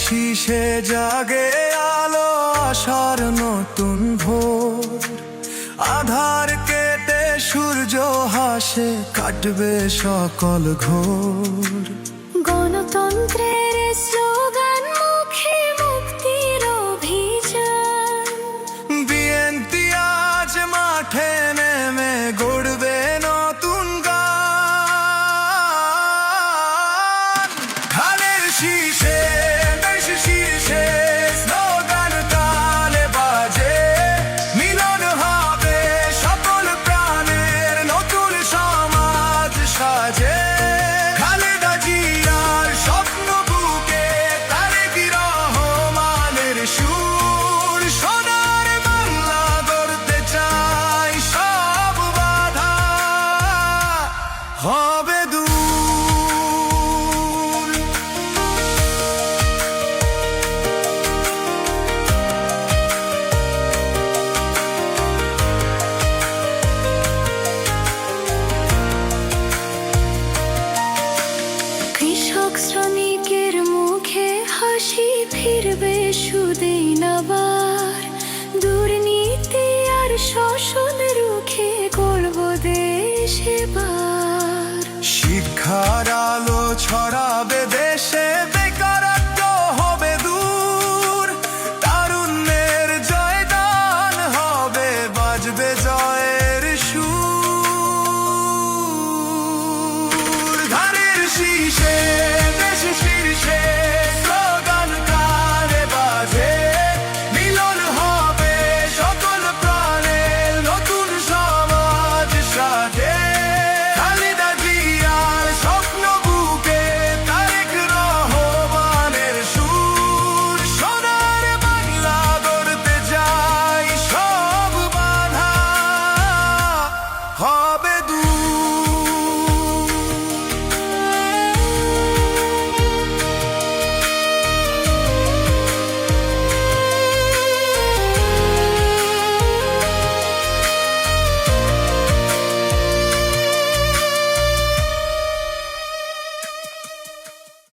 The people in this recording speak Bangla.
শীষে জাগে আলো আশার নতুন ভোর। আধার কেটে সূর্য হাসে, কাটবে সকল ঘোর। গণতন্ত্রের স্লোগান মুখে মুক্তির অভিযান। বিএনপি আজ মাঠে নেমে গড়বে নতুন গান। ধানের শীষে দেশ শীর্ষে স্লোগান তালে বাজে, মিলন হবে সকল প্রাণের, নতুন সমাজ সাজে। খালেদা জিয়ার স্বপ্ন বুকে, তারেক রহমানের সুর, সোনার বাংলা গড়তে চাই, সব বাধা হবে দূর। কৃষক শ্রমিকের মুখে হাসি ফিরবে সুদিন আবার। দুর্নীতি আর শোষণ রুখে গড়ব দেশ এবার।